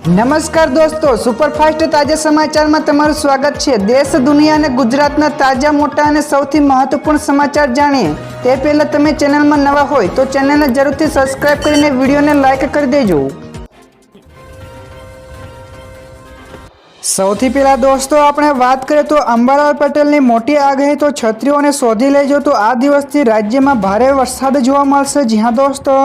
નમસ્કાર દોસ્તો, સુપરફાસ્ટ તાજા સમાચારમાં તમારું સ્વાગત છે। દેશ, દુનિયા અને ગુજરાતના તાજા, મોટા અને સૌથી મહત્વપૂર્ણ સમાચાર જાણીએ તે પહેલાં તમે ચેનલમાં નવા હોય તો ચેનલને જરૂરથી સબસ્ક્રાઇબ કરીને વિડીયોને લાઇક કરી દેજો। સૌથી પહેલા દોસ્તો આપણે વાત કરીએ તો અંબાલાલ પટેલની મોટી આગાહી તો છત્રીઓને શોધી લેજો। તો આ દિવસથી રાજ્યમાં ભારે વરસાદ જોવા મળશે। જી હા દોસ્તો,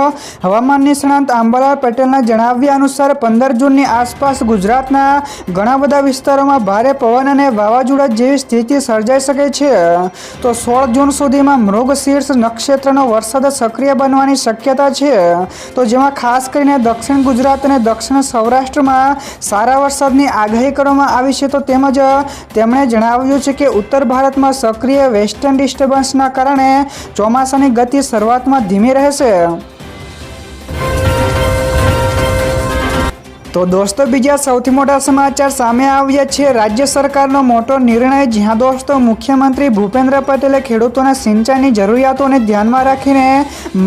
હવામાન નિષ્ણાંત અંબાલાલ પટેલના જણાવ્યા અનુસાર 15 જૂનની આસપાસ ગુજરાતના ઘણા બધા વિસ્તારોમાં ભારે પવન અને વાવાઝોડા જેવી સ્થિતિ સર્જાઈ શકે છે। તો 16 જૂન સુધીમાં મૃગશીર્ષ નક્ષત્રનો વરસાદ સક્રિય બનવાની શક્યતા છે। તો જેમાં ખાસ કરીને દક્ષિણ ગુજરાત અને દક્ષિણ સૌરાષ્ટ્રમાં સારા વરસાદની આગાહી કરવામાં આવી છે। તો તેમજ તેમણે જણાવ્યું છે કે ઉત્તર ભારતમાં સક્રિય વેસ્ટર્ન ડિસ્ટર્બન્સના કારણે ચોમાસાની ગતિ શરૂઆતમાં ધીમી રહેશે। તો દોસ્તો બીજા સૌથી મોટા સમાચાર સામે આવ્યા છે। રાજ્ય સરકારનો મોટો નિર્ણય। જ્યાં દોસ્તો મુખ્યમંત્રી ભૂપેન્દ્ર પટેલે ખેડૂતોના સિંચાઈની જરૂરિયાતોને ધ્યાનમાં રાખીને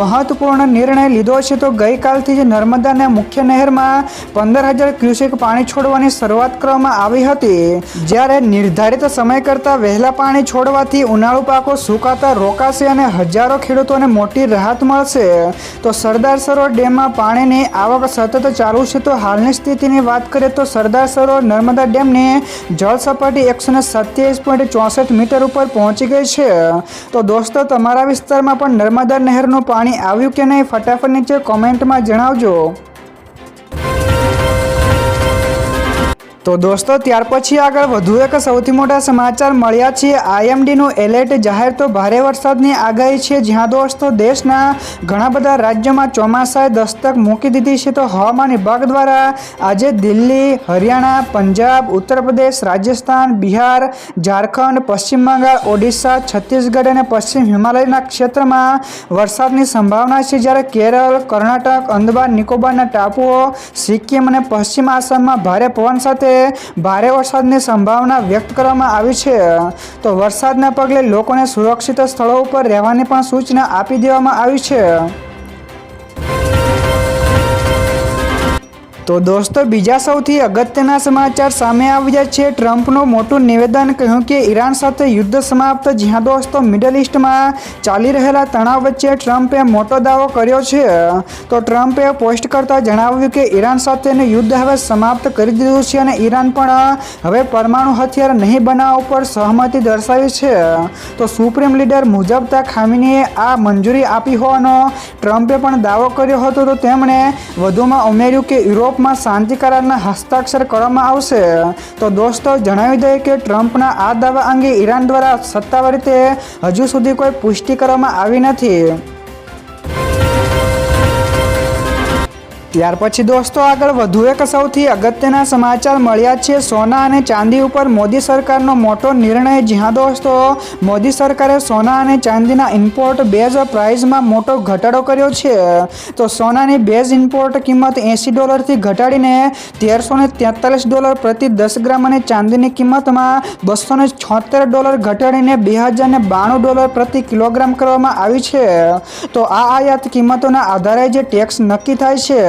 મહત્વપૂર્ણ નિર્ણય લીધો છે। તો ગઈકાલથી જ નર્મદાના મુખ્ય નહેરમાં 15,000 ક્યુસેક પાણી છોડવાની શરૂઆત કરવામાં આવી હતી, જ્યારે નિર્ધારિત સમય કરતાં વહેલા પાણી છોડવાથી ઉનાળુ પાકો સુકાતા રોકાશે અને હજારો ખેડૂતોને મોટી રાહત મળશે। તો સરદાર સરોવર ડેમમાં પાણીની આવક સતત ચાલુ છે। તો હાલની સ્થિતિની વાત કરીએ તો સરદાર સરોવર નર્મદા ડેમની જળ સપાટી 127.64 મીટર ઉપર પહોંચી ગઈ છે। તો દોસ્તો તમારા વિસ્તારમાં પણ નર્મદા નહેરનું પાણી આવ્યું કે નહીં, ફટાફટ નીચે કોમેન્ટમાં જણાવજો। તો દોસ્તો ત્યાર પછી આગળ વધુ એક સૌથી મોટા સમાચાર મળ્યા છે। આઈએમડીનું એલર્ટ જાહેર। તો ભારે વરસાદની આગાહી છે। જ્યાં દોસ્તો દેશના ઘણા બધા રાજ્યોમાં ચોમાસાએ દસ્તક મૂકી દીધી છે। તો હવામાન વિભાગ દ્વારા આજે દિલ્હી, હરિયાણા, પંજાબ, ઉત્તર પ્રદેશ, રાજસ્થાન, બિહાર, ઝારખંડ, પશ્ચિમ બંગાળ, ઓડિશા, છત્તીસગઢ અને પશ્ચિમ હિમાલયના ક્ષેત્રમાં વરસાદની સંભાવના છે, જ્યારે કેરળ, કર્ણાટક, અંદમાન નિકોબારના ટાપુઓ, સિક્કિમ અને પશ્ચિમ આસામમાં ભારે પવન સાથે ભારે વરસાદની સંભાવના વ્યક્ત કરવામાં આવી છે। તો વરસાદના પગલે લોકોને સુરક્ષિત સ્થળો ઉપર રહેવાની પણ સૂચના આપી દેવામાં આવી છે। તો દોસ્તો બીજા સૌથી અગત્યના સમાચાર સામે આવ્યા છે। ટ્રમ્પનું મોટું નિવેદન, કહ્યું કે ઈરાન સાથે યુદ્ધ સમાપ્ત। જ્યાં દોસ્તો મિડલ ઈસ્ટમાં ચાલી રહેલા તણાવ વચ્ચે ટ્રમ્પે મોટો દાવો કર્યો છે। તો ટ્રમ્પે પોસ્ટ કરતા જણાવ્યું કે ઈરાન સાથેનું યુદ્ધ હવે સમાપ્ત કરી દીધું છે અને ઈરાન પણ હવે પરમાણુ હથિયાર નહીં બનાવવા ઉપર સહમતિ દર્શાવી છે। તો સુપ્રીમ લીડર મુજબ ખામીનીએ આ મંજૂરી આપી હોવાનો ટ્રમ્પે પણ દાવો કર્યો હતો। તો તેમણે વધુમાં ઉમેર્યું કે યુરોપ માં શાંતિ કરારના હસ્તાક્ષર કરવામાં આવશે। તો દોસ્તો જણાવી દઈએ કે ટ્રમ્પના આ દાવા અંગે ઈરાન દ્વારા સત્તાવાર રીતે હજુ સુધી કોઈ પુષ્ટિ કરવામાં આવી નથી। ત્યાર પછી દોસ્તો આગળ વધુ એક સૌથી અગત્યના સમાચાર મળ્યા છે। સોના અને ચાંદી ઉપર મોદી સરકારનો મોટો નિર્ણય। જ્યાં દોસ્તો મોદી સરકારે સોના અને ચાંદીના ઇમ્પોર્ટ બેઝ પ્રાઇસમાં મોટો ઘટાડો કર્યો છે। તો સોનાની બેઝ ઇમ્પોર્ટ કિંમત $80 ઘટાડીને $1,343 પ્રતિ 10 ગ્રામ અને ચાંદીની કિંમતમાં $276 ઘટાડીને $2,092 પ્રતિ કિલોગ્રામ કરવામાં આવી છે। તો આ આયાત કિંમતોના આધારે જે ટેક્સ નક્કી થાય છે।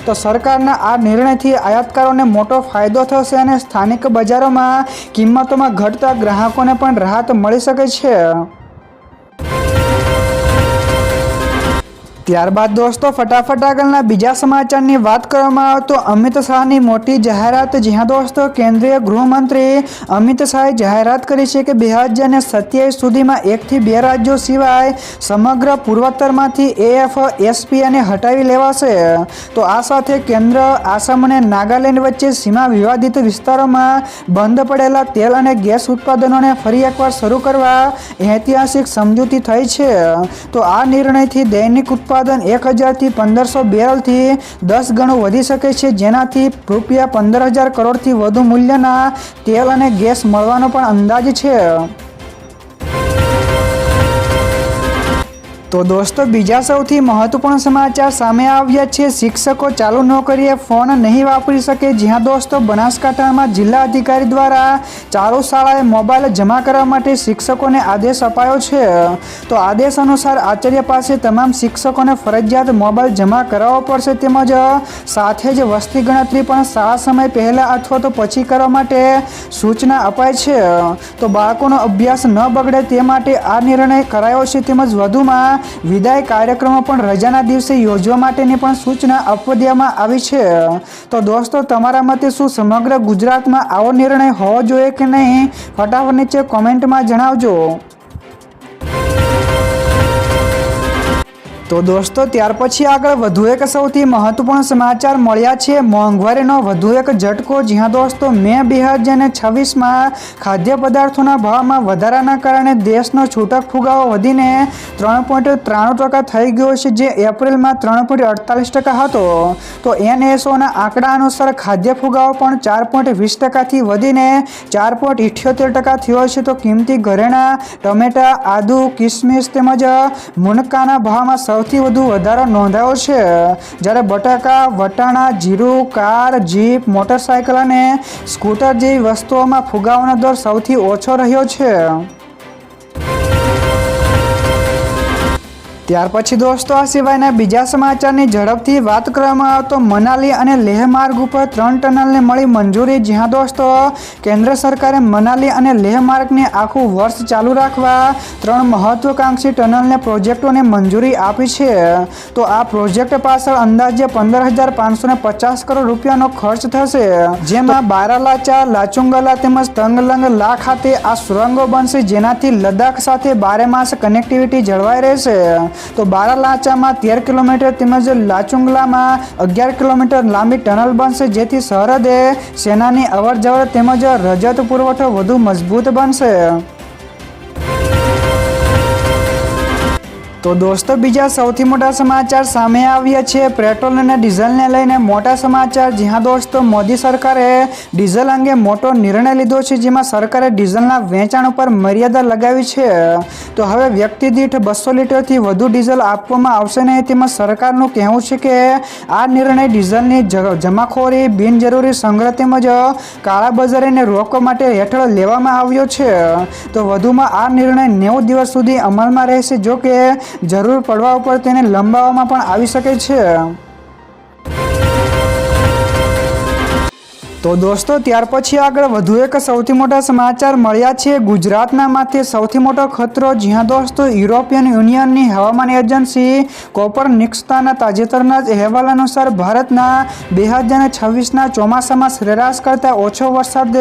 તો સરકારના આ નિર્ણયથી આયાતકારોને મોટો ફાયદો થશે અને સ્થાનિક બજારોમાં કિંમતોમાં ઘટતા ગ્રાહકોને પણ રાહત મળી શકે છે। ત્યારબાદ દોસ્તો ફટાફટ આગળના બીજા સમાચારની વાત કરવામાં આવે તો અમિત શાહની મોટી જાહેરાત। જ્યાં દોસ્તો કેન્દ્રીય ગૃહમંત્રી અમિત શાહે જાહેરાત કરી છે કે 2027 સુધીમાં 1 થી 2 રાજ્યો સિવાય સમગ્ર પૂર્વોત્તરમાંથી AFSPને હટાવી લેવાશે। તો આ સાથે કેન્દ્ર, આસામ અને નાગાલેન્ડ વચ્ચે સીમા વિવાદિત વિસ્તારોમાં બંધ પડેલા તેલ અને ગેસ ઉત્પાદનોને ફરી એકવાર શરૂ કરવા ઐતિહાસિક સમજૂતી થઈ છે। તો આ નિર્ણયથી દૈનિક ઉત્પાદન 1,000 થી 1,500 બેરલથી 10 ગણું વધી શકે છે, જેનાથી ₹15,000 કરોડથી વધુ મૂલ્યના તેલ અને ગેસ મળવાનો પણ અંદાજ છે। તો દોસ્તો બીજા સૌથી મહત્વપૂર્ણ સમાચાર સામે આવ્યા છે। શિક્ષકો ચાલુ નોકરીએ ફોન નહીં વાપરી શકે। જ્યાં દોસ્તો બનાસકાંઠામાં જિલ્લા અધિકારી દ્વારા ચાલુ શાળાએ મોબાઈલ જમા કરવા માટે શિક્ષકોને આદેશ અપાયો છે। તો આદેશ અનુસાર આચાર્ય પાસે તમામ શિક્ષકોને ફરજિયાત મોબાઈલ જમા કરાવવો પડશે, તેમજ સાથે જ વસ્તી ગણતરી પણ શાળા સમય પહેલા અથવા તો પછી કરવા માટે સૂચના અપાય છે। તો બાળકોનો અભ્યાસ ન બગડે તે માટે આ નિર્ણય કરાયો છે। તેમજ વધુમાં વિદાય કાર્યક્રમો પણ રજાના દિવસે યોજવા માટેની પણ સૂચના આપવા દેવામાં આવી છે। તો દોસ્તો તમારા મતે શું સમગ્ર ગુજરાતમાં આવો નિર્ણય હોવો જોઈએ કે નહીં? ફટાફટ નીચે કોમેન્ટમાં જણાવજો। તો દોસ્તો ત્યાર પછી આગળ વધુ એક સૌથી મહત્વપૂર્ણ સમાચાર મળ્યા છે। મોંઘવારીનો વધુ એક ઝટકો। જ્યાં દોસ્તો મે 2026માં ખાદ્ય પદાર્થોના ભાવમાં વધારાના કારણે દેશનો છૂટક ફુગાવો વધીને 3.93% થઈ ગયો છે, જે એપ્રિલમાં 3.48% હતો। તો NSOના આંકડા અનુસાર ખાદ્ય ફુગાવો પણ 4.20%થી વધીને 4.78% થયો છે। તો કિંમતી ઘરેણાં, ટમેટા, આદુ, કિસમિસ તેમજ મુનક્કાના ભાવમાં સૌથી વધુ વધારો નોંધાયો છે। જ્યારે બટાકા, વટાણા, જીરું, કાર, જીપ, મોટરસાયકલ અને સ્કૂટર જેવી વસ્તુઓમાં ફુગાવાનો દર સૌથી ઓછો રહ્યો છે। ત્યાર પછી દોસ્તો આ સિવાયના બીજા સમાચારની ઝડપથી વાત કરવામાં આવે તો મનાલી અને લેહ માર્ગ ઉપર 3 ટનલને મળી મંજૂરી। જ્યાં દોસ્તો કેન્દ્ર સરકારે મનાલી અને લેહ માર્ગને આખું વર્ષ ચાલુ રાખવા 3 મહત્વાકાંક્ષી ટનલને પ્રોજેક્ટોને મંજૂરી આપી છે। તો આ પ્રોજેક્ટ પાછળ અંદાજે 15,550 કરોડ રૂપિયાનો ખર્ચ થશે, જેમાં બારાલાચા, લાચુંગલા તેમજ તંગલંગ લા ખાતે આ સુરંગો બનશે, જેનાથી લદ્દાખ સાથે બારેમાસ કનેક્ટિવિટી જળવાઈ રહેશે। તો બારાલાચામાં 13 કિલોમીટર તેમજ લાચુંગલામાં 11 કિલોમીટર લાંબી ટનલ બનશે, જેથી સરહદે સેનાની અવરજવર તેમજ રજત પુરવઠો વધુ મજબૂત બનશે। તો દોસ્તો બીજા સૌથી મોટા સમાચાર સામે આવ્યા છે પેટ્રોલ અને ડીઝલને લઈને મોટા સમાચાર। જ્યાં દોસ્તો મોદી સરકારે ડીઝલ અંગે મોટો નિર્ણય લીધો છે, જેમાં સરકારે ડીઝલના વેચાણ ઉપર મર્યાદા લગાવી છે। તો હવે વ્યક્તિ દીઠ 200 લીટરથી વધુ ડીઝલ આપવામાં આવશે નહીં। તેમાં સરકારનું કહેવું છે કે આ નિર્ણય ડીઝલની જમાખોરી, બિનજરૂરી સંગ્રહ તેમજ કાળાબજારીને રોકવા માટે હેઠળ લેવામાં આવ્યો છે। તો વધુમાં આ નિર્ણય 90 દિવસ સુધી અમલમાં રહેશે, જો કે જરૂર પડવા ઉપર તેને લંબાવવામાં પણ આવી શકે છે। તો દોસ્તો ત્યાર પછી આગળ વધુ એક સૌથી મોટા સમાચાર મળ્યા છે ગુજરાતના માથે સૌથી મોટો ખતરો। જ્યાં દોસ્તો યુરોપિયન યુનિયનની હવામાન એજન્સી કોપરનિકસના તાજેતરના જ અહેવાલ અનુસાર ભારતના 2026ના ચોમાસામાં સરેરાશ કરતાં ઓછો વરસાદ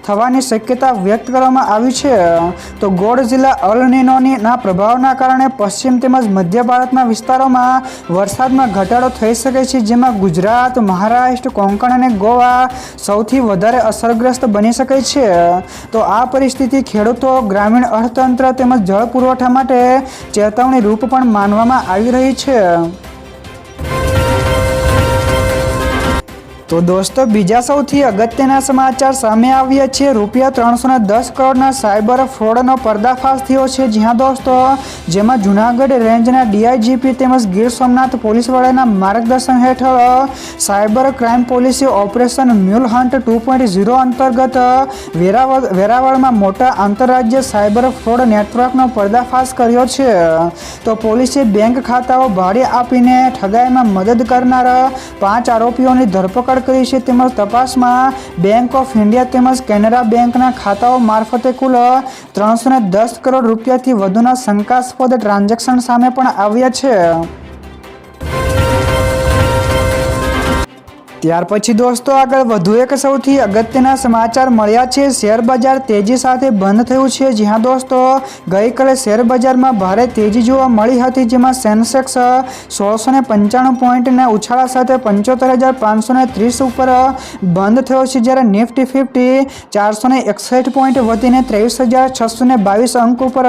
થવાની શક્યતા વ્યક્ત કરવામાં આવી છે। તો ગોડઝિલા અલ નીનોના પ્રભાવના કારણે પશ્ચિમ તેમજ મધ્ય ભારતના વિસ્તારોમાં વરસાદમાં ઘટાડો થઈ શકે છે, જેમાં ગુજરાત, મહારાષ્ટ્ર, કોંકણ અને ગોવા સૌથી વધારે અસરગ્રસ્ત બની શકે છે। તો આ પરિસ્થિતિ ખેડૂતો, ગ્રામીણ અર્થતંત્ર તેમજ જળ પુરવઠા માટે ચેતવણી રૂપ પણ માનવામાં આવી રહી છે। તો દોસ્તો બીજા સૌથી અગત્યના સમાચાર સામે આવ્યા છે। ₹310 કરોડના સાયબર ફ્રોડનો પર્દાફાશ થયો છે। જ્યાં દોસ્તો જેમાં જૂનાગઢ રેન્જના DIGP તેમજ ગીર સોમનાથ પોલીસ વડાના માર્ગદર્શન હેઠળ સાયબર ક્રાઇમ પોલીસે ઓપરેશન મ્યુલ હન્ટ 2.0 અંતર્ગત વેરાવળમાં મોટા આંતરરાજ્ય સાયબર ફ્રોડ નેટવર્કનો પર્દાફાશ કર્યો છે। તો પોલીસે બેંક ખાતાઓ ભાડે આપીને ઠગાઈમાં મદદ કરનાર 5 આરોપીઓની ધરપકડ કરી છે। તેમજ તપાસમાં બેંક ઓફ ઇન્ડિયા તેમજ કેનરા બેંકના ખાતાઓ મારફતે કુલ 310 કરોડ રૂપિયાથી વધુના શંકાસ્પદ ટ્રાન્ઝેક્શન સામે પણ આવ્યા છે। ત્યાર પછી દોસ્તો આગળ વધુ એક સૌથી અગત્યના સમાચાર મળ્યા છે। શેર બજાર તેજી સાથે બંધ થયું છે। જ્યાં દોસ્તો ગઈકાલે શેર બજારમાં ભારે તેજી જોવા મળી હતી, જેમાં સેન્સેક્સ 1695 પોઈન્ટના ઉછાળા સાથે 75,530 ઉપર બંધ થયો છે, જ્યારે નિફ્ટી 50 461 પોઈન્ટ વધીને 23,622 અંક ઉપર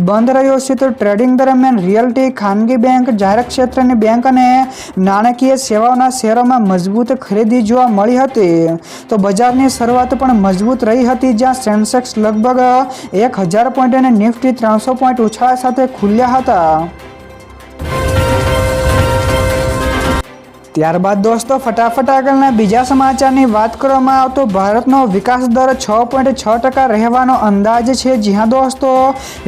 બંધ રહ્યો છે। તો ટ્રેડિંગ દરમિયાન રિયલ્ટી, ખાનગી બેંક, જાહેર ક્ષેત્રની બેંક અને નાણાકીય સેવાઓના શેરોમાં મજબૂત ખરીદી જોવા મળી હતી। તો બજારની શરૂઆત પણ મજબૂત રહી હતી, જ્યાં સેન્સેક્સ લગભગ 1000 પોઈન્ટ અને નિફ્ટી 300 પોઈન્ટ ઉછાળા સાથે ખુલ્યા હતા। ત્યારબાદ દોસ્તો ફટાફટ આગળના બીજા સમાચારની વાત કરવામાં આવે તો ભારતનો વિકાસ દર 6.6% રહેવાનો અંદાજ છે. જી હા દોસ્તો,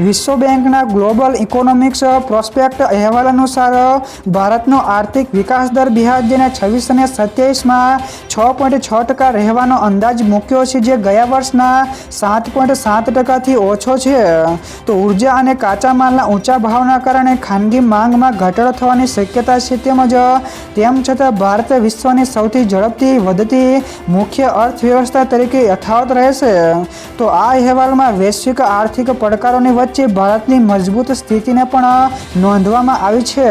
વિશ્વ બેંકના ગ્લોબલ ઇકોનોમિક્સ પ્રોસ્પેક્ટ અહેવાલ અનુસાર ભારતનો આર્થિક વિકાસ દર 2026 અને 27માં 6.6% રહેવાનો અંદાજ મૂક્યો છે, જે ગયા વર્ષના 7.7%થી ઓછો છે. તો ઉર્જા અને કાચા માલના ઊંચા ભાવના કારણે ખાનગી માંગમાં ઘટાડો થવાની શક્યતા છે. તેમ છતાં ભારત વિશ્વની સૌથી ઝડપથી વધતી મુખ્ય અર્થવ્યવસ્થા તરીકે યથાવત રહેશે. તો આ અહેવાલમાં વૈશ્વિક આર્થિક પડકારોની વચ્ચે ભારતની મજબૂત સ્થિતિને પણ નોંધવામાં આવી છે.